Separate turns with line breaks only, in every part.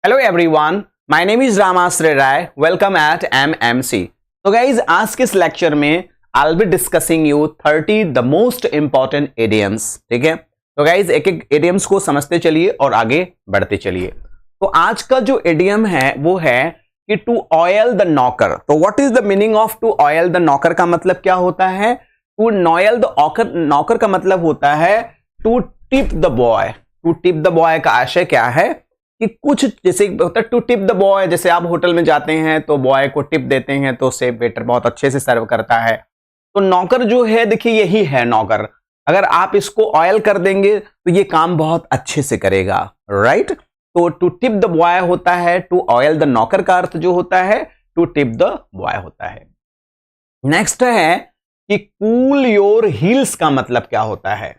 Hello everyone, my name is Ramashray Rai. Welcome at MMC. तो guys, आज के इस लेक्चर में I will be discussing you 30 the most important idioms. ठीक है, तो गाइज एक एक इडियम्स को समझते चलिए और आगे बढ़ते चलिए। तो आज का जो इडियम है वो है कि टू ऑयल द नॉकर। तो what is the meaning of to oil the knocker का मतलब क्या होता है? टू नॉयल द नॉकर का मतलब होता है to tip the boy. To tip the boy का आशय क्या है कि कुछ जैसे होता है टू टिप द बॉय, जैसे आप होटल में जाते हैं तो बॉय को टिप देते हैं तो से वेटर बहुत अच्छे से सर्व करता है। तो नौकर जो है, देखिए यही है नौकर। अगर आप इसको ऑयल कर देंगे तो ये काम बहुत अच्छे से करेगा, राइट। तो टू टिप द बॉय होता है, टू ऑयल द नौकर का अर्थ जो होता है टू टिप द बॉय होता है। नेक्स्ट है कि कूल योर हील्स का मतलब क्या होता है?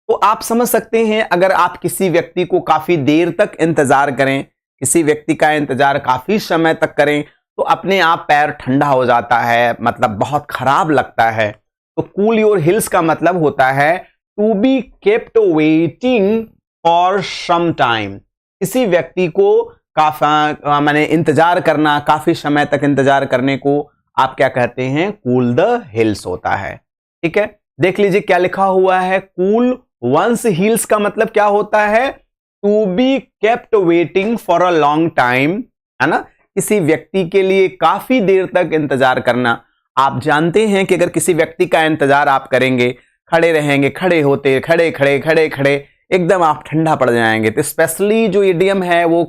तो आप समझ सकते हैं, अगर आप किसी व्यक्ति को काफी देर तक इंतजार करें, किसी व्यक्ति का इंतजार काफी समय तक करें तो अपने आप पैर ठंडा हो जाता है, मतलब बहुत खराब लगता है। तो कूल योर हिल्स का मतलब होता है to be kept waiting for some time. किसी व्यक्ति को माने इंतजार करना, काफी समय तक इंतजार करने को आप क्या कहते हैं? कूल द हिल्स होता है। ठीक है, देख लीजिए क्या लिखा हुआ है। कूल वंस हील्स का मतलब क्या होता है? To be kept waiting for a long time, है ना। किसी व्यक्ति के लिए काफी देर तक इंतजार करना। आप जानते हैं कि अगर किसी व्यक्ति का इंतजार आप करेंगे, खड़े रहेंगे, खड़े होते खड़े खड़े खड़े खड़े एकदम आप ठंडा पड़ जाएंगे। तो स्पेशली जो इडियम है वो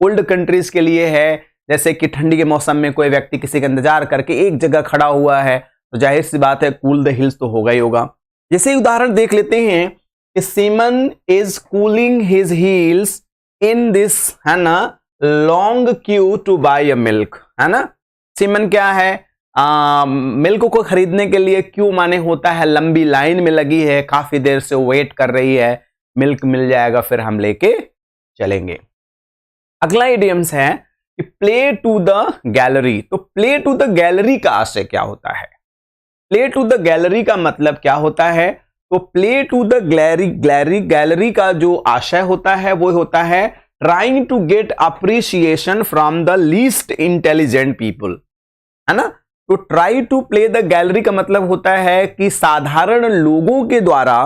कोल्ड कंट्रीज के लिए है। जैसे कि ठंडी के मौसम में कोई व्यक्ति किसी का इंतजार करके एक जगह खड़ा हुआ है तो जाहिर सी बात है कूल द हिल्स तो होगा ही होगा। जैसे उदाहरण देख लेते हैं कि Simon is cooling his heels in this, है ना, long queue to buy a milk, है ना। सीमन क्या है? मिल्क को खरीदने के लिए क्यू माने होता है लंबी लाइन में लगी है, काफी देर से वेट कर रही है, मिल्क मिल जाएगा फिर हम लेके चलेंगे। अगला इडियम्स है कि प्ले टू द गैलरी। तो प्ले टू द गैलरी का आशय क्या होता है? प्ले टू द गैलरी का मतलब क्या होता है? तो प्ले टू द गैलरी का जो आशय होता है वो होता है trying to get appreciation from the least intelligent people, है ना। तो try to play the gallery का मतलब होता है कि साधारण लोगों के द्वारा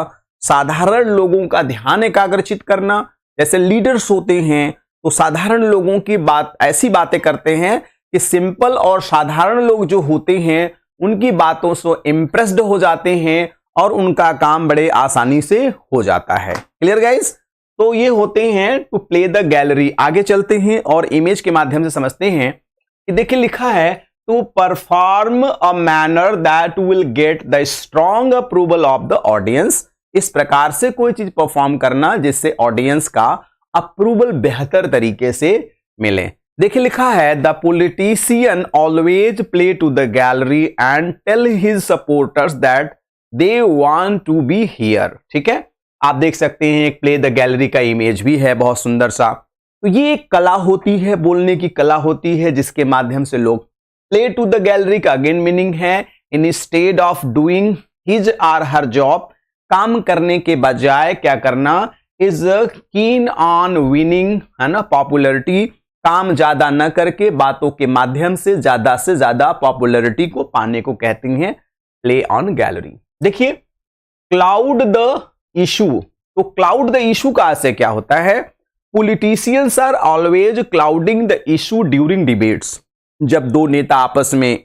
साधारण लोगों का ध्यान एकाग्रचित करना। जैसे लीडर्स होते हैं तो साधारण लोगों की बात ऐसी बातें करते हैं कि सिंपल और साधारण लोग जो होते हैं उनकी बातों से इंप्रेस्ड हो जाते हैं और उनका काम बड़े आसानी से हो जाता है। Clear guys? तो ये होते हैं टू प्ले द गैलरी। आगे चलते हैं और इमेज के माध्यम से समझते हैं कि देखिए लिखा है to perform a manner that will get the strong approval of the audience. इस प्रकार से कोई चीज परफॉर्म करना जिससे ऑडियंस का अप्रूवल बेहतर तरीके से मिले। देखिए लिखा है the politician always play to the gallery and tell his supporters that they want to be here. ठीक है, आप देख सकते हैं एक प्ले द गैलरी का इमेज भी है बहुत सुंदर सा। तो ये एक कला होती है, बोलने की कला होती है जिसके माध्यम से लोग प्ले टू द गैलरी का अगेन मीनिंग है instead of doing his or her job, काम करने के बजाय क्या करना, इज कीन ऑन विनिंग, है ना, पॉपुलरिटी। काम ज्यादा न करके बातों के माध्यम से ज्यादा पॉपुलरिटी को पाने को कहती हैं प्ले ऑन गैलरी। देखिए क्लाउड द इशू। तो क्लाउड द इशू का आशय क्या होता है? Politicians are always clouding the issue during debates. जब दो नेता आपस में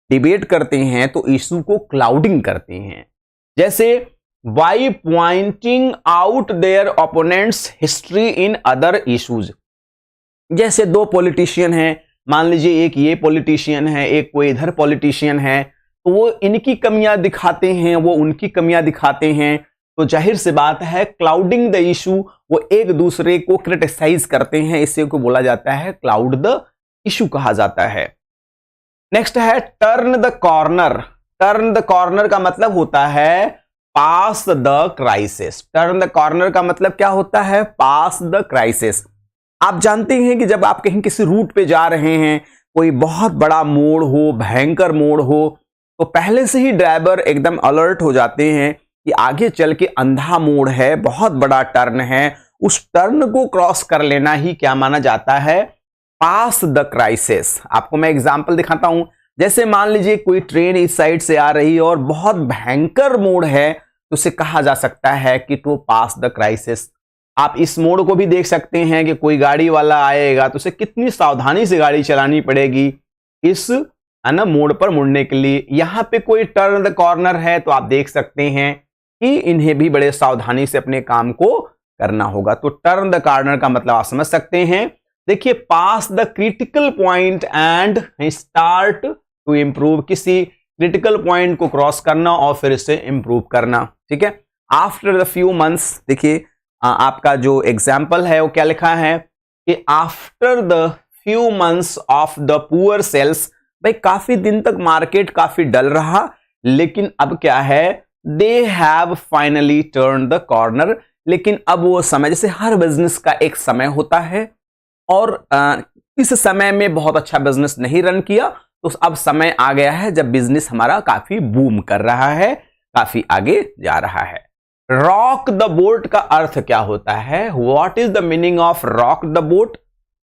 डिबेट करते हैं तो इशू को क्लाउडिंग करते हैं। जैसे by pointing out their opponents history in other issues. जैसे दो पॉलिटिशियन हैं, मान लीजिए एक ये पॉलिटिशियन है, एक कोई इधर पॉलिटिशियन है, तो वो इनकी कमियां दिखाते हैं, वो उनकी कमियां दिखाते हैं। तो जाहिर सी बात है क्लाउडिंग द इशू, वो एक दूसरे को क्रिटिसाइज करते हैं, इसे को बोला जाता है क्लाउड द इशू कहा जाता है। नेक्स्ट है turn the corner. Turn the corner का मतलब होता है pass the crisis. Turn the corner का मतलब क्या होता है? Pass the crisis. आप जानते हैं कि जब आप कहीं किसी रूट पे जा रहे हैं, कोई बहुत बड़ा मोड़ हो, भयंकर मोड़ हो, तो पहले से ही ड्राइवर एकदम अलर्ट हो जाते हैं कि आगे चल के अंधा मोड़ है, बहुत बड़ा टर्न है उस टर्न को क्रॉस कर लेना ही क्या माना जाता है, पास द क्राइसिस। आपको मैं एग्जांपल दिखाता हूं। जैसे मान लीजिए कोई ट्रेन इस साइड से आ रही है और बहुत भयंकर मोड़ है, तो उसे कहा जा सकता है कि टू पास द क्राइसिस। आप इस मोड़ को भी देख सकते हैं कि कोई गाड़ी वाला आएगा तो उसे कितनी सावधानी से गाड़ी चलानी पड़ेगी इस है ना मोड़ पर मुड़ने के लिए। यहां पे कोई टर्न द कॉर्नर है तो आप देख सकते हैं कि इन्हें भी बड़े सावधानी से अपने काम को करना होगा। तो टर्न द कॉर्नर का मतलब आप समझ सकते हैं। देखिए, pass the critical point and start to improve, किसी क्रिटिकल पॉइंट को क्रॉस करना और फिर इसे इंप्रूव करना। ठीक है, आफ्टर द फ्यू मंथ्स, देखिए आपका जो एग्जाम्पल है वो क्या लिखा है कि after the few months of the poor sales, भाई काफी दिन तक मार्केट काफी डल रहा, लेकिन अब क्या है, they have finally turn the corner. लेकिन अब वो समय, जैसे हर बिजनेस का एक समय होता है और इस समय में बहुत अच्छा बिजनेस नहीं रन किया, तो अब समय आ गया है जब बिजनेस हमारा काफी बूम कर रहा है, काफी आगे जा रहा है। रॉक द बोट का अर्थ क्या होता है, what is the meaning of rock the boat?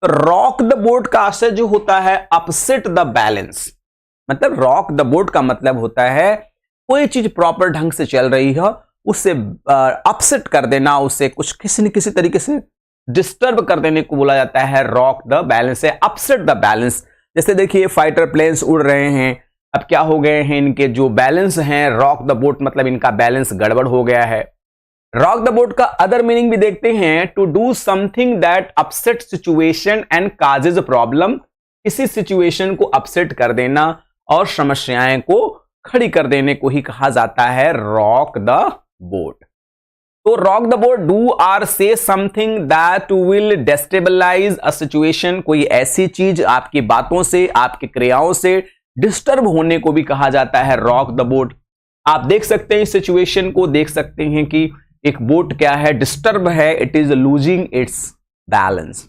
Rock the boat का अर्थ जो होता है अपसेट द बैलेंस। मतलब रॉक द बोट का मतलब होता है कोई चीज प्रॉपर ढंग से चल रही है उससे अपसेट कर देना, उससे कुछ किसी न किसी तरीके से डिस्टर्ब कर देने को बोला जाता है रॉक द बैलेंस है, अपसेट द बैलेंस। जैसे देखिए फाइटर प्लेन्स उड़ रहे हैं, अब क्या हो गए हैं, इनके जो बैलेंस हैं, रॉक द बोट मतलब इनका बैलेंस गड़बड़ हो गया है। रॉक द बोट का अदर मीनिंग भी देखते हैं, to do something that upset situation and causes problem, किसी सिचुएशन को अपसेट कर देना और समस्याएं को खड़ी कर देने को ही कहा जाता है रॉक द बोट। तो rock the boat, do or say something that will destabilise a situation, कोई ऐसी चीज आपकी बातों से, आपकी क्रियाओं से डिस्टर्ब होने को भी कहा जाता है रॉक द बोट। आप देख सकते हैं इस सिचुएशन को, देख सकते हैं कि एक बोट क्या है, डिस्टर्ब है, it is losing its balance.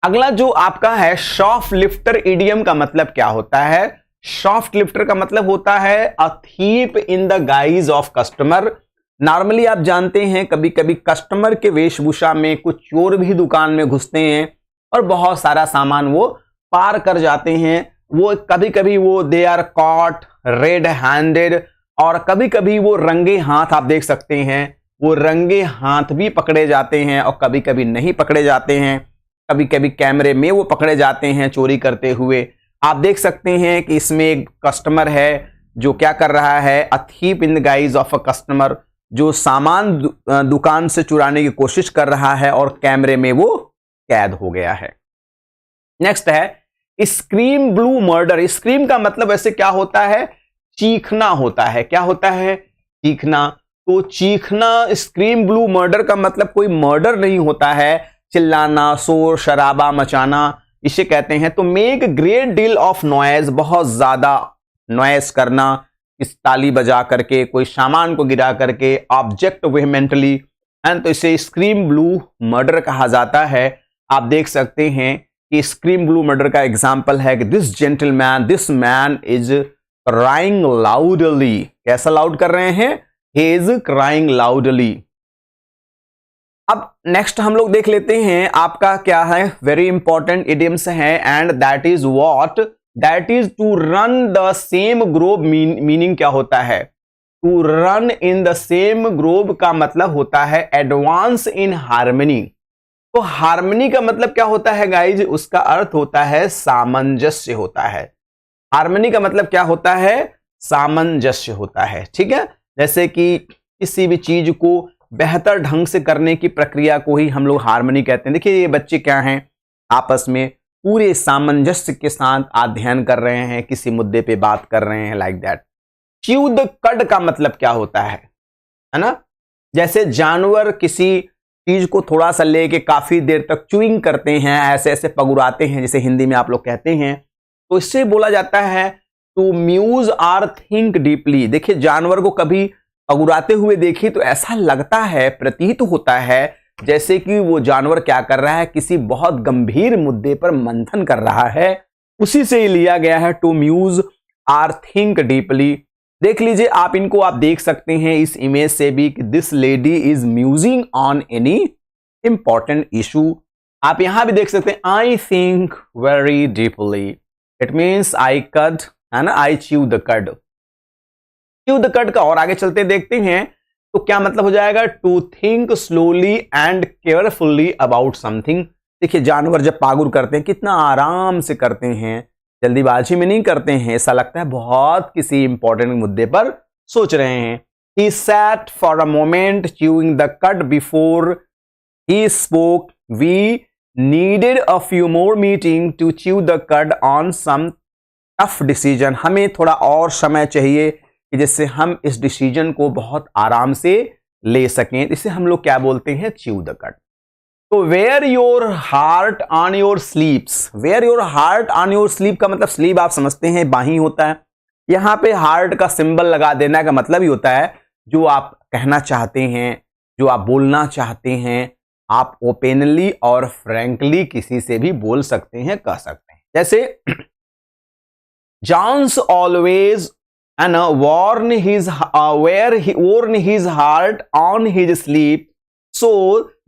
अगला जो आपका है शॉफ्ट लिफ्टर इडियम का मतलब क्या होता है? शॉफ्ट लिफ्टर का मतलब होता है a thief in the guys of customer. Normally आप जानते हैं कभी कभी कस्टमर के वेशभूषा में कुछ चोर भी दुकान में घुसते हैं और बहुत सारा सामान वो पार कर जाते हैं। वो कभी कभी वो they are caught red handed, और कभी कभी वो रंगे हाथ, आप देख सकते हैं वो रंगे हाथ भी पकड़े जाते हैं और कभी कभी नहीं पकड़े जाते हैं। कभी कभी कैमरे में वो पकड़े जाते हैं चोरी करते हुए। आप देख सकते हैं कि इसमें एक कस्टमर है जो क्या कर रहा है, a thief in the guys of a customer, जो सामान दुकान से चुराने की कोशिश कर रहा है और कैमरे में वो कैद हो गया है। नेक्स्ट है स्क्रीम ब्लू मर्डर। स्क्रीम का मतलब ऐसे क्या होता है, चीखना होता है। क्या होता है? चीखना। तो चीखना, स्क्रीम ब्लू मर्डर का मतलब कोई मर्डर नहीं होता है, चिल्लाना, शोर शराबा मचाना, इसे कहते हैं। तो make great deal of noise, बहुत ज्यादा नॉइज करना, इस ताली बजा करके, कोई सामान को गिरा करके, ऑब्जेक्ट वेहमेंटली, एंड तो इसे स्क्रीम ब्लू मर्डर कहा जाता है। आप देख सकते हैं कि स्क्रीम ब्लू मर्डर का एग्जाम्पल है कि this gentleman, this man is crying loudly. कैसा लाउड कर रहे हैं? He is crying loudly. अब नेक्स्ट हम लोग देख लेते हैं आपका क्या है, वेरी इंपॉर्टेंट इडियम्स है, and that is what, that is to run the same group. Meaning क्या होता है? To run in the same group का मतलब होता है एडवांस इन हार्मनी। तो हार्मनी का मतलब क्या होता है गाइज? उसका अर्थ होता है सामंजस्य होता है। हार्मनी का मतलब क्या होता है? सामंजस्य होता है। ठीक है, जैसे कि किसी भी चीज को बेहतर ढंग से करने की प्रक्रिया को ही हम लोग हार्मनी कहते हैं। देखिए ये बच्चे क्या हैं, आपस में पूरे सामंजस्य के साथ अध्ययन कर रहे हैं, किसी मुद्दे पे बात कर रहे हैं, लाइक दैट। च्यू द कड का मतलब क्या होता है ना? जैसे जानवर किसी चीज को थोड़ा सा लेके काफी देर तक च्यूइंग करते हैं, ऐसे ऐसे पगुराते हैं, जैसे हिंदी में आप लोग कहते हैं, तो इससे बोला जाता है to muse or think deeply. देखिए जानवर को कभी पगुराते हुए देखिए तो ऐसा लगता है, प्रतीत होता है जैसे कि वो जानवर क्या कर रहा है, किसी बहुत गंभीर मुद्दे पर मंथन कर रहा है। उसी से ही लिया गया है to muse or think deeply. देख लीजिए आप, इनको आप देख सकते हैं इस इमेज से भी कि this lady is musing on any important issue. आप यहां भी देख सकते हैं, I think very deeply, it means I कड, है ना, आई च्यू द कड। च्यू द कड का और आगे चलते देखते हैं तो क्या मतलब हो जाएगा, to think slowly and carefully about something. देखिए जानवर जब पागुर करते हैं कितना आराम से करते हैं, जल्दीबाजी में नहीं करते हैं, ऐसा लगता है बहुत किसी इंपॉर्टेंट मुद्दे पर सोच रहे हैं। He sat for a moment chewing the cud before he spoke. We needed a few more meetings to chew the cud on some tough decision. हमें थोड़ा और समय चाहिए कि जिससे हम इस डिसीजन को बहुत आराम से ले सकें। इसे हम लोग क्या बोलते हैं, च्यू द कट। तो wear your heart on your sleeves, wear your heart on your sleeve का मतलब स्लीप आप समझते हैं बाही होता है, यहां पे हार्ट का सिंबल लगा देना का मतलब ही होता है जो आप कहना चाहते हैं, जो आप बोलना चाहते हैं, आप ओपनली और फ्रैंकली किसी से भी बोल सकते हैं, कह सकते हैं। जैसे Johns always and worn his heart on his sleeve, so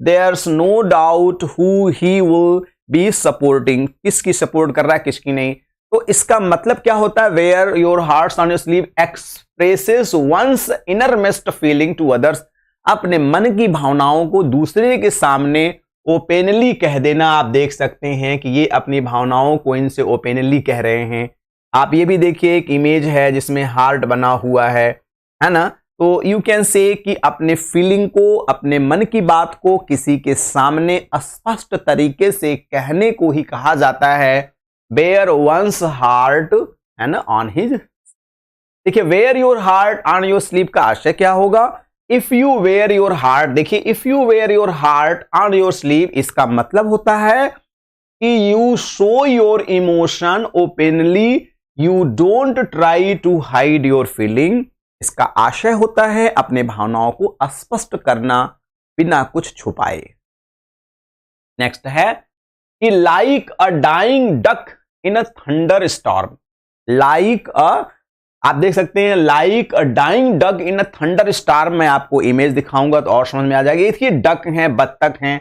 there's no doubt who he will be supporting. किसकी सपोर्ट कर रहा है, किसकी नहीं। तो इसका मतलब क्या होता है, wear your hearts on your sleeve expresses one's innermost feeling to others. अपने मन की भावनाओं को दूसरे के सामने ओपनली कह देना। आप देख सकते हैं कि ये अपनी भावनाओं को इनसे ओपनली कह रहे हैं। आप ये भी देखिए एक इमेज है जिसमें हार्ट बना हुआ है ना। तो यू कैन से कि अपने फीलिंग को, अपने मन की बात को किसी के सामने स्पष्ट तरीके से कहने को ही कहा जाता है बेयर वंस हार्ट, है ना, ऑन हिज। देखिए wear your heart on your sleeve का आशय क्या होगा, if you wear your heart. देखिए if you wear your heart on your sleeve, इसका मतलब होता है कि you show your emotion openly, you don't try to hide your feeling. इसका आशय होता है अपने भावनाओं को स्पष्ट करना बिना कुछ छुपाए। नेक्स्ट है कि like a dying duck in a thunder storm. लाइक आप देख सकते हैं like a dying duck in a thunder storm. मैं आपको इमेज दिखाऊंगा तो और समझ में आ जाएगी। देखिए डक हैं, बत्तख हैं,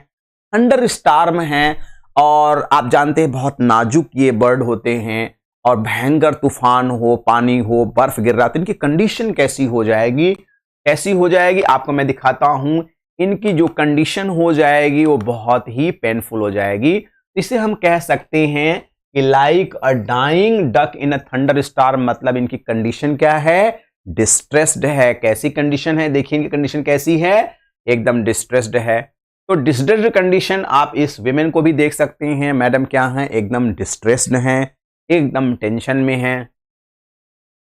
थंडर स्टॉर्म हैं, और आप जानते हैं बहुत नाजुक ये बर्ड होते हैं, और भयंकर तूफान हो, पानी हो, बर्फ गिर रहा, तो इनकी कंडीशन कैसी हो जाएगी, कैसी हो जाएगी आपको मैं दिखाता हूं। इनकी जो कंडीशन हो जाएगी वो बहुत ही पेनफुल हो जाएगी। इसे हम कह सकते हैं कि like a dying duck in a thunder storm, मतलब इनकी कंडीशन क्या है, डिस्ट्रेस्ड है। कैसी कंडीशन है, देखिए इनकी कंडीशन कैसी है, एकदम डिस्ट्रेस्ड है। तो डिस्ट्रेस्ड कंडीशन आप इस विमेन को भी देख सकते हैं, मैडम क्या है, एकदम डिस्ट्रेस्ड हैं, एकदम टेंशन में है।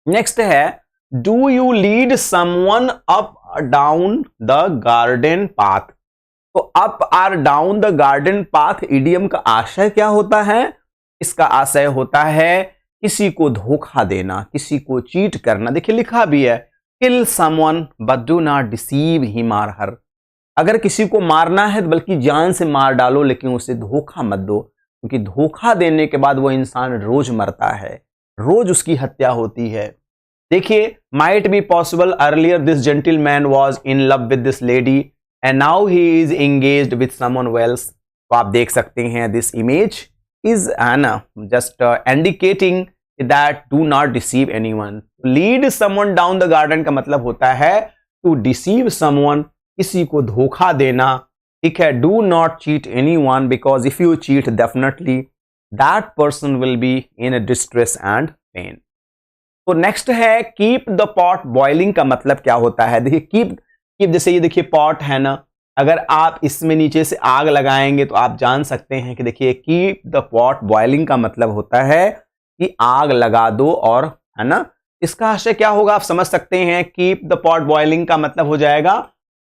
नेक्स्ट है do you lead someone up down the garden path. तो अप और down the garden path idiom का आशय क्या होता है, इसका आशय होता है किसी को धोखा देना, किसी को चीट करना। देखिए लिखा भी है kill someone but do not deceive him और हर। अगर किसी को मारना है तो बल्कि जान से मार डालो, लेकिन उसे धोखा मत दो, क्योंकि धोखा देने के बाद वो इंसान रोज मरता है, रोज उसकी हत्या होती है। देखिए might be possible earlier this gentleman was in love with this lady and now he is engaged with someone else. तो आप देख सकते हैं this image is just indicating that do not deceive anyone. Lead someone down the garden का मतलब होता है to deceive someone, किसी को धोखा देना, ठीक है। Do not cheat anyone because if you cheat definitely that person will be in distress and pain. तो नेक्स्ट है कीप द पॉट बॉइलिंग का मतलब क्या होता है। देखिए कीप जैसे ये देखिए पॉट है ना, अगर आप इसमें नीचे से आग लगाएंगे तो आप जान सकते हैं कि देखिए कीप द पॉट बॉइलिंग का मतलब होता है कि आग लगा दो, और है ना, इसका आशय क्या होगा आप समझ सकते हैं। कीप द पॉट बॉइलिंग का मतलब हो जाएगा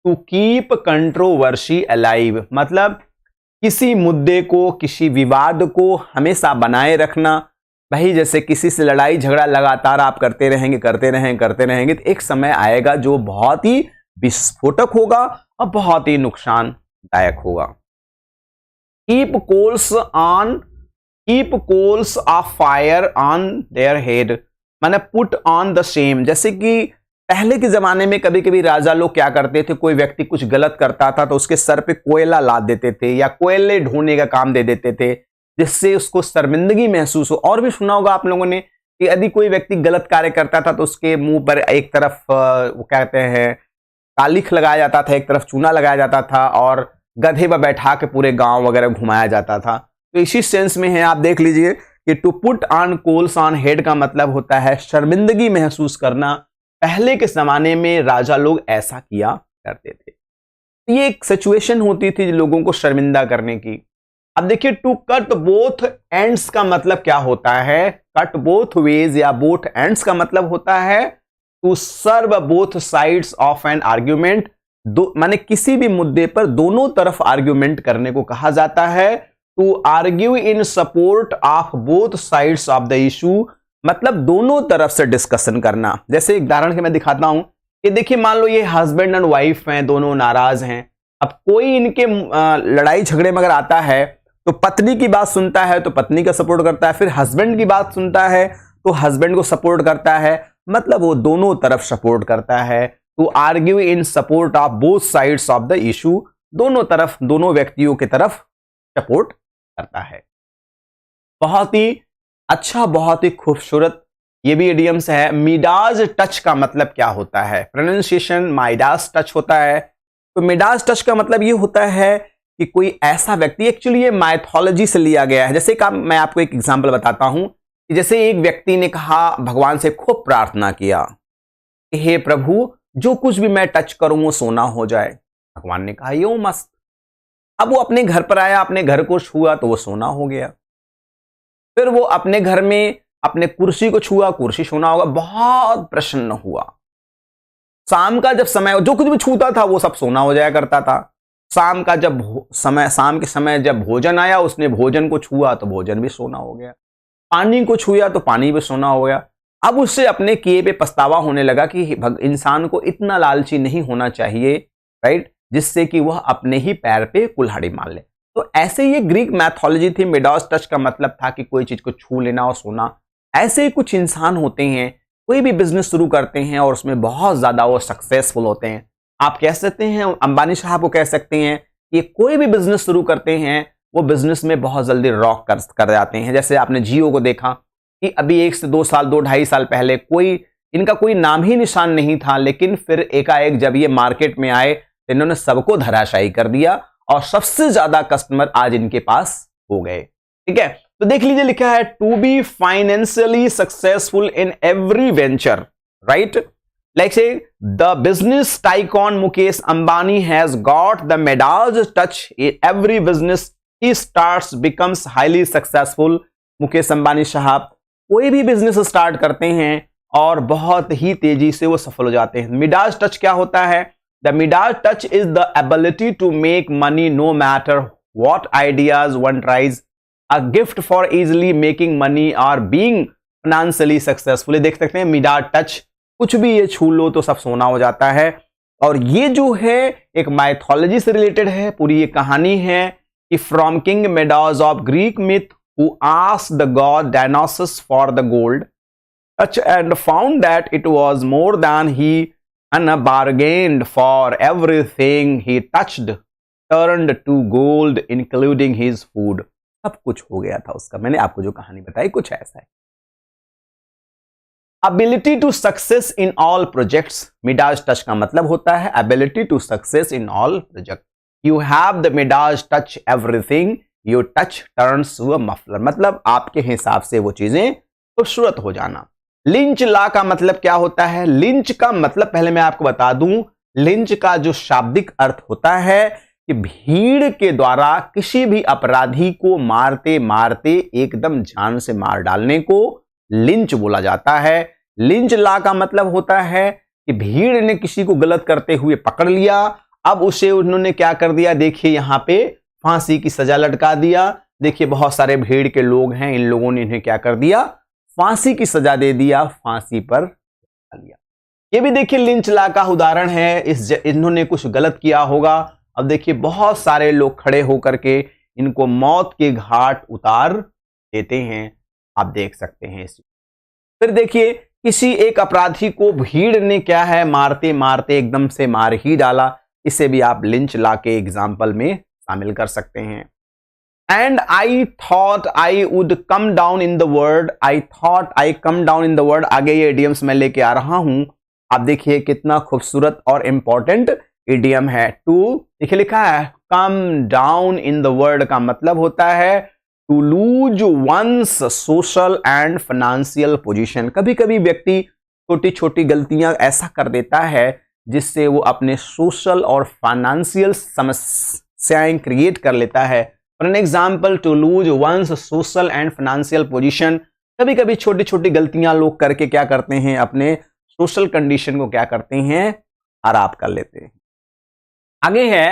टू कीप कंट्रोवर्सी अलाइव, मतलब किसी मुद्दे को, किसी विवाद को हमेशा बनाए रखना। भाई जैसे किसी से लड़ाई झगड़ा लगातार आप करते रहेंगे तो एक समय आएगा जो बहुत ही विस्फोटक होगा और बहुत ही नुकसानदायक होगा। Keep coals of fire on their head, माने पुट ऑन द सेम। जैसे कि पहले के जमाने में कभी कभी राजा लोग क्या करते थे, कोई व्यक्ति कुछ गलत करता था तो उसके सर पे कोयला लाद देते थे या कोयले ढोने का काम दे देते थे, जिससे उसको शर्मिंदगी महसूस हो। और भी सुना होगा आप लोगों ने कि यदि कोई व्यक्ति गलत कार्य करता था तो उसके मुंह पर एक तरफ वो कहते हैं कालिख लगाया जाता था, एक तरफ चूना लगाया जाता था और गधे पर बैठा के पूरे गांव वगैरह घुमाया जाता था। तो इसी सेंस में है, आप देख लीजिए कि to put on coals on head का मतलब होता है शर्मिंदगी महसूस करना। पहले के जमाने में राजा लोग ऐसा किया करते थे। ये एक सिचुएशन होती थी लोगों को शर्मिंदा करने की। अब देखिए टू कट बोथ एंड्स का मतलब क्या होता है, कट बोथ वेज या बोथ एंड्स का मतलब होता है to serve both sides of an argument. माने किसी भी मुद्दे पर दोनों तरफ आर्ग्यूमेंट करने को कहा जाता है। To argue in support of both sides of the issue, मतलब दोनों तरफ से डिस्कशन करना। जैसे उदाहरण के मैं दिखाता हूं कि देखिए मान लो ये हस्बैंड एंड वाइफ हैं, दोनों नाराज हैं। अब कोई इनके लड़ाई झगड़े में अगर आता है तो पत्नी की बात सुनता है तो पत्नी का सपोर्ट करता है, फिर हस्बैंड की बात सुनता है तो हस्बैंड को सपोर्ट करता है, मतलब वो दोनों तरफ सपोर्ट करता है। To argue in support of both sides of the issue, दोनों तरफ, दोनों व्यक्तियों की तरफ सपोर्ट करता है। बहुत ही अच्छा, बहुत ही खूबसूरत ये भी इडियम्स है। मिडाज टच का मतलब क्या होता है, प्रोनाउंसिएशन माइडास टच होता है। तो मिडाज टच का मतलब ये होता है कि कोई ऐसा व्यक्ति, एक्चुअली ये माइथोलॉजी से लिया गया है। जैसे मैं आपको एक एग्जांपल बताता हूं कि जैसे एक व्यक्ति ने कहा, भगवान से खूब प्रार्थना किया कि हे प्रभु जो कुछ भी मैं टच करूं वो सोना हो जाए। भगवान ने कहा यो मस्त। अब वो अपने घर पर आया, अपने घर को छुआ तो वो सोना हो गया। फिर वो अपने घर में अपने कुर्सी को छुआ, कुर्सी सोना होगा, बहुत प्रसन्न हुआ। शाम का जब समय, जो कुछ भी छूता था वो सब सोना हो जाया करता था। शाम का जब शाम के समय जब भोजन आया, उसने भोजन को छुआ तो भोजन भी सोना हो गया। पानी को छुआ तो पानी भी सोना हो गया। अब उससे अपने किए पे पछतावा होने लगा कि इंसान को इतना लालची नहीं होना चाहिए, राइट, जिससे कि वह अपने ही पैर पे कुल्हाड़ी मार ले। तो ऐसे ये ग्रीक मैथोलॉजी थी। मिडास टच का मतलब था कि कोई चीज को छू लेना और सोना। ऐसे ही कुछ इंसान होते हैं, कोई भी बिजनेस शुरू करते हैं और उसमें बहुत ज्यादा वो सक्सेसफुल होते हैं। आप कह सकते हैं, अंबानी साहब को कह सकते हैं कि कोई भी बिजनेस शुरू करते हैं वो बिजनेस में बहुत जल्दी रॉक कर जाते हैं। जैसे आपने जियो को देखा कि अभी 1 से 2 साल, 2-2.5 साल पहले इनका कोई नाम ही निशान नहीं था, लेकिन फिर एकाएक जब ये मार्केट में आए तो इन्होंने सबको धराशायी कर दिया और सबसे ज्यादा कस्टमर आज इनके पास हो गए। ठीक है, तो देख लीजिए लिखा है to be financially successful in every venture, right. Like say the business tycoon Mukesh Ambani has got the Midas touch in every business he starts becomes highly successful. Mukesh Ambani साहब कोई भी बिजनेस स्टार्ट करते हैं और बहुत ही तेजी से वो सफल हो जाते हैं। मिडाज टच क्या होता है? The Midas touch is the ability to make money no matter what ideas one tries, a gift for easily making money और बीइंग फाइनेंशियली सक्सेसफुल। देख सकते हैं मिडाज टच, कुछ भी ये छू लो तो सब सोना हो जाता है। और ये जो है एक माइथोलॉजी से रिलेटेड है, पूरी ये कहानी है कि from king Midas of Greek myth who asked the god Dionysus for the gold touch and found that it was more than he bargained for. Everything he touched turned to gold including his food. सब कुछ हो गया था उसका। मैंने आपको जो कहानी बताई कुछ ऐसा है। Ability to success in all projects, मिडाज touch का मतलब होता है ability to success in all projects. You have the मिडाज touch everything. Your touch turns to a muffler, मतलब आपके हिसाब से वो चीजें खूबसूरत हो जाना। लिंच लॉ का मतलब क्या होता है? लिंच का मतलब पहले मैं आपको बता दूं, लिंच का जो शाब्दिक अर्थ होता है कि भीड़ के द्वारा किसी भी अपराधी को मारते मारते एकदम जान से मार डालने को लिंच बोला जाता है। लिंच लॉ का मतलब होता है कि भीड़ ने किसी को गलत करते हुए पकड़ लिया, अब उसे उन्होंने क्या कर दिया, देखिए यहां पे फांसी की सजा लटका दिया। देखिए बहुत सारे भीड़ के लोग हैं, इन लोगों ने इन्हें क्या कर दिया, फांसी की सजा दे दिया, फांसी पर लटका लिया। ये भी देखिए लिंच लॉ का उदाहरण है। इन्होंने कुछ गलत किया होगा, अब देखिए बहुत सारे लोग खड़े होकर के इनको मौत के घाट उतार देते हैं, आप देख सकते हैं इस। फिर देखिए किसी एक अपराधी को भीड़ ने क्या है मारते मारते एकदम से मार ही डाला, इसे भी आप लिंच ला के एग्जाम्पल में शामिल कर सकते हैं। And I thought I would come down in the world, I thought I come down in the world, आगे ये इडियम्स मैं लेके आ रहा हूं। आप देखिए कितना खूबसूरत और इंपॉर्टेंट इडियम है। टू देखिए लिखा है come down in the world का मतलब होता है to lose one's social and financial position. कभी कभी व्यक्ति छोटी छोटी गलतियां ऐसा कर देता है जिससे वो अपने सोशल और फाइनेंशियल समस्याएं क्रिएट कर लेता है। For an example, to lose one's social and financial position, कभी कभी छोटी छोटी गलतियां लोग करके क्या करते हैं, अपने सोशल कंडीशन को क्या करते हैं, खराब कर लेते हैं। आगे है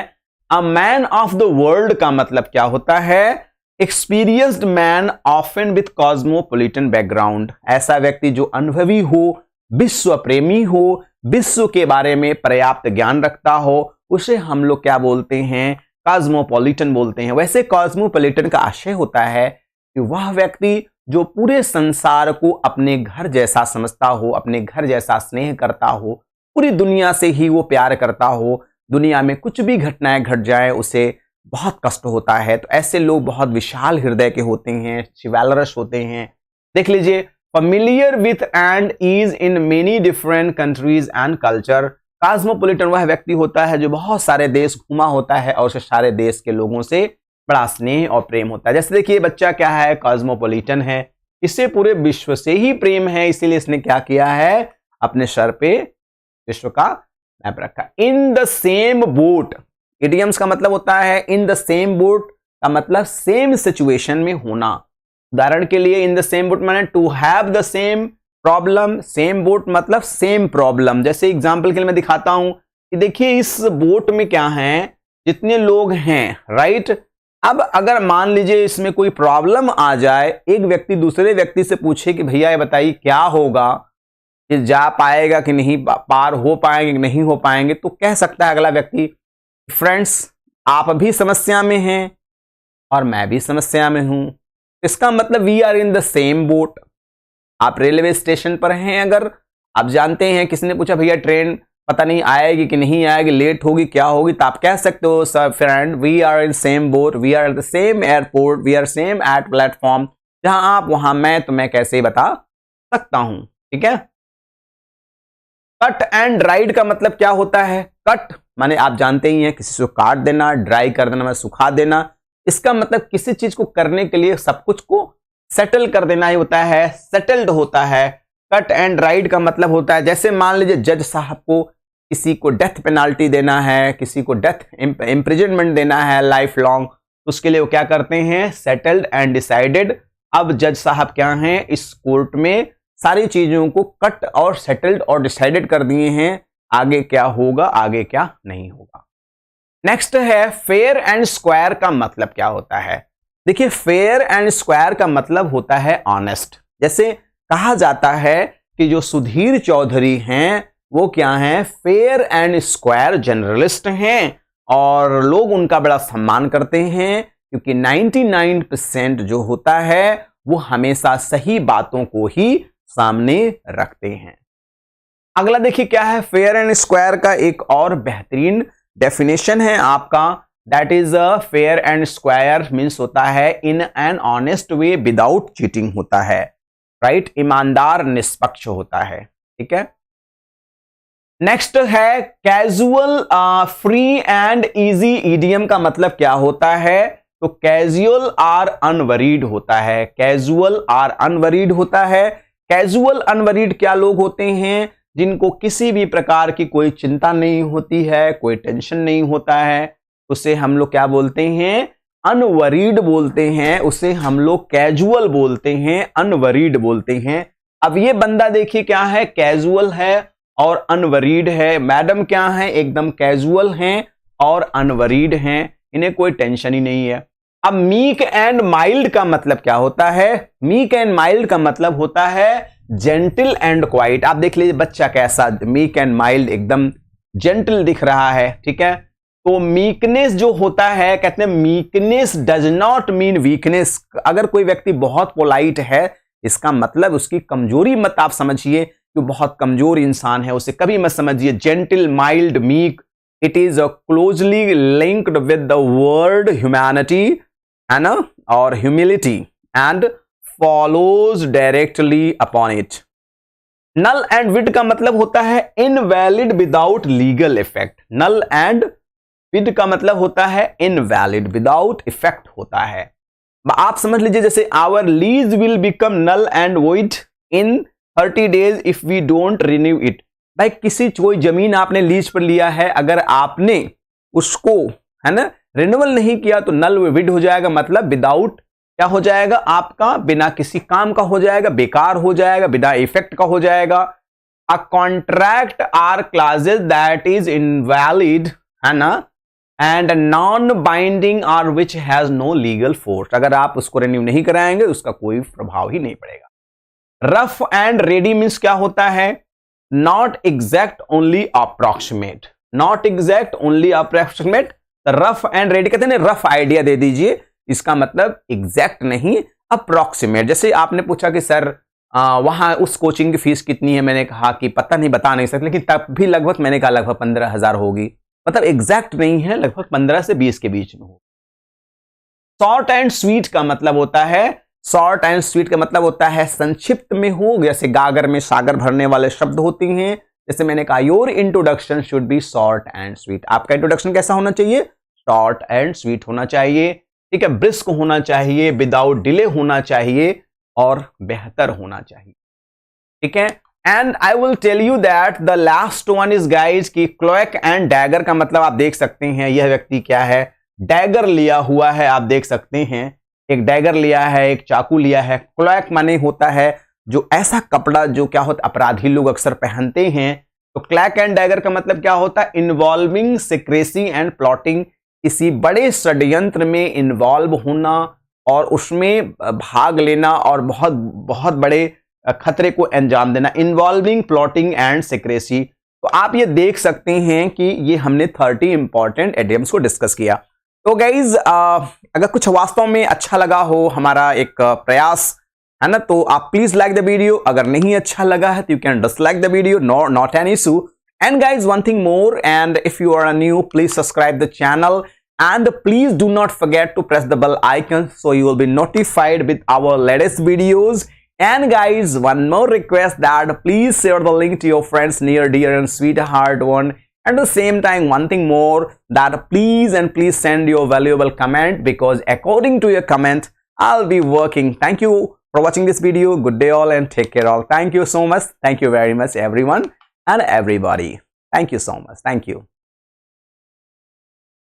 a man of the world का मतलब क्या होता है, experienced man often with cosmopolitan background, ऐसा व्यक्ति जो अनुभवी हो, विश्व प्रेमी हो, विश्व के बारे में पर्याप्त ज्ञान रखता हो, उसे हम लोग क्या बोलते हैं, कॉस्मोपॉलिटन बोलते हैं। वैसे कॉस्मोपॉलिटन का आशय होता है कि वह व्यक्ति जो पूरे संसार को अपने घर जैसा समझता हो, अपने घर जैसा स्नेह करता हो, पूरी दुनिया से ही वो प्यार करता हो, दुनिया में कुछ भी घटनाएं घट जाए उसे बहुत कष्ट होता है। तो ऐसे लोग बहुत विशाल हृदय के होते हैं, चिवैलरस होते हैं। देख लीजिए, familiar with and is in many different countries and culture, cosmopolitan वह व्यक्ति होता है जो बहुत सारे देश घूमा होता है और उसे सारे देश के लोगों से बड़ा स्नेह और प्रेम होता है। जैसे देखिए बच्चा क्या है, कॉस्मोपॉलिटन है, इसे पूरे विश्व से ही प्रेम है, इसीलिए इसने क्या किया है, अपने सर पे विश्व का मैप रखा। इन द सेम बोट, इडियम्स का मतलब होता है इन द सेम बोट का मतलब सेम सिचुएशन में होना। उदाहरण के लिए इन द सेम बोट माने to have the same problem, same boat मतलब सेम प्रॉब्लम। जैसे एग्जांपल के लिए मैं दिखाता हूं कि देखिए इस बोट में क्या है, जितने लोग हैं, राइट। अब अगर मान लीजिए इसमें कोई प्रॉब्लम आ जाए, एक व्यक्ति दूसरे व्यक्ति से पूछे कि भैया ये बताइए क्या होगा, कि जा पाएगा कि नहीं, पार हो पाएंगे कि नहीं हो पाएंगे, तो कह सकता है अगला व्यक्ति, फ्रेंड्स आप भी समस्या में हैं और मैं भी समस्या में हूं, इसका मतलब we are in the same boat. आप रेलवे स्टेशन पर हैं, अगर आप जानते हैं किसी ने पूछा भैया ट्रेन पता नहीं आएगी कि नहीं आएगी, लेट होगी क्या होगी, तो आप कह सकते हो sir friend we are in same boat, we are at the same airport, we are same at platform. जहां आप वहां मैं, तो मैं कैसे बता सकता हूं, ठीक है। कट एंड ड्राइड का मतलब क्या होता है, कट माने आप जानते ही हैं किसी को काट देना, ड्राई कर देना मतलब सुखा देना। इसका मतलब किसी चीज को करने के लिए सब कुछ को सेटल कर देना ही होता है, सेटल्ड होता है। कट एंड ड्राइड का मतलब होता है जैसे मान लीजिए जज साहब को किसी को डेथ पेनाल्टी देना है, किसी को डेथ इम्प्रिजनमेंट देना है लाइफ लॉन्ग, उसके लिए वो क्या करते हैं, सेटल्ड एंड डिसाइडेड। अब जज साहब क्या हैं, इस कोर्ट में सारी चीजों को कट और सेटल्ड और डिसाइडेड कर दिए हैं, आगे क्या होगा आगे क्या नहीं होगा। नेक्स्ट है फेयर एंड स्क्वायर का मतलब क्या होता है। देखिए फेयर एंड स्क्वायर का मतलब होता है ऑनेस्ट। जैसे कहा जाता है कि जो सुधीर चौधरी हैं वो क्या हैं, फेयर एंड स्क्वायर जर्नलिस्ट हैं और लोग उनका बड़ा सम्मान करते हैं क्योंकि 99% जो होता है वो हमेशा सही बातों को ही सामने रखते हैं। अगला देखिए क्या है, फेयर एंड स्क्वायर का एक और बेहतरीन डेफिनेशन है आपका, that is a fair and square means होता है in an honest way without cheating होता है, राइट, ईमानदार निष्पक्ष होता है, ठीक है। नेक्स्ट है casual free and easy idiom का मतलब क्या होता है, तो कैजुअल आर अनवरीड होता है, कैजुअल आर अनवरीड होता है। कैजुअल अनवरीड क्या लोग होते हैं, जिनको किसी भी प्रकार की कोई चिंता नहीं होती है, कोई टेंशन नहीं होता है, उसे हम लोग क्या बोलते हैं, अनवरीड बोलते हैं, उसे हम लोग कैजुअल बोलते हैं, अनवरीड बोलते हैं। अब ये बंदा देखिए क्या है, कैजुअल है और अनवरीड है, मैडम क्या है, एकदम कैजुअल हैं और अनवरीड हैं, इन्हें कोई टेंशन ही नहीं है। अब मीक एंड माइल्ड का मतलब क्या होता है, मीक एंड माइल्ड का मतलब होता है जेंटल एंड क्वाइट। आप देख लीजिए बच्चा कैसा मीक एंड माइल्ड एकदम जेंटल दिख रहा है, ठीक है। तो मीकनेस जो होता है, कहते हैं meekness does not mean weakness. अगर कोई व्यक्ति बहुत पोलाइट है इसका मतलब उसकी कमजोरी मत आप समझिए कि बहुत कमजोर इंसान है, उसे कभी मत समझिए। Gentle, mild, meek, it is closely linked with the word humanity, है ना, और humility, and follows directly upon it. Null and void का मतलब होता है invalid without legal effect. Null and void का मतलब होता है इनवैलिड, विदाउट इफेक्ट होता है। आप समझ लीजिए जैसे our lease will become null and void in 30 days if we don't renew it. भाई किसी कोई जमीन आपने लीज पर लिया है, अगर आपने उसको, है ना, रिन्यूअल नहीं किया तो नल विड हो जाएगा, मतलब विदाउट क्या हो जाएगा आपका, बिना किसी काम का हो जाएगा, बेकार हो जाएगा, बिना इफेक्ट का हो जाएगा। A contract or clauses that is invalid, है ना, and non binding or which has no legal force. अगर आप उसको रिन्यू नहीं कराएंगे उसका कोई प्रभाव ही नहीं पड़ेगा। रफ एंड रेडी मीन्स क्या होता है, not exact only approximate, not exact only approximate. Rough and ready कहते हैं रफ आइडिया दे दीजिए, इसका मतलब एग्जैक्ट नहीं, अप्रॉक्सीमेट। जैसे आपने पूछा कि सर वहां उस कोचिंग की फीस कितनी है, मैंने कहा कि पता नहीं, बता नहीं सकते, लेकिन तब भी लगभग मैंने कहा लगभग 15,000 होगी, मतलब एग्जैक्ट नहीं है, लगभग 15 से 20 के बीच में हो। शॉर्ट एंड स्वीट का मतलब होता है, शॉर्ट एंड स्वीट का मतलब होता है संक्षिप्त में हो, जैसे गागर में सागर भरने वाले शब्द होते हैं। जैसे मैंने कहा your introduction should be short and sweet. आपका इंट्रोडक्शन कैसा होना चाहिए, शॉर्ट एंड स्वीट होना चाहिए, ठीक है, ब्रिस्क होना चाहिए, विदाउट डिले होना चाहिए, और बेहतर होना चाहिए, ठीक है। And I will tell you that the last one is guys की क्लोक एंड डैगर का मतलब आप देख सकते हैं, यह व्यक्ति क्या है, डैगर लिया हुआ है, आप देख सकते हैं, एक डैगर लिया है, एक चाकू लिया है। क्लोक माने होता है जो ऐसा कपड़ा जो क्या होता अपराधी लोग अक्सर पहनते हैं। तो क्लैक एंड डैगर का मतलब क्या होता है, इन्वॉल्विंग सिक्रेसी एंड प्लॉटिंग, किसी बड़े षड्यंत्र में इन्वॉल्व होना और उसमें भाग लेना और बहुत बहुत बड़े खतरे को अंजाम देना, इन्वॉल्विंग प्लॉटिंग एंड सिक्रेसी। तो आप ये देख सकते हैं कि ये हमने 30 इंपॉर्टेंट एडियम्स को डिस्कस किया। तो गाइज अगर कुछ वास्तव में अच्छा लगा हो हमारा एक प्रयास, है ना, तो आप प्लीज लाइक द वीडियो। अगर नहीं अच्छा लगा है तो you can dislike the video, not an issue. And guys, one thing more, and if you are new, please subscribe the channel and please do not forget to press the bell icon so you will be notified with our latest videos. And guys, one more request that please share the link to your friends, near, dear and sweetheart one. At the same time, one thing more, that please and please send your valuable comment, because according to your comment, I'll be working. Thank you for watching this video. Good day all and take care all. Thank you so much. Thank you very much everyone and everybody. Thank you so much. Thank you.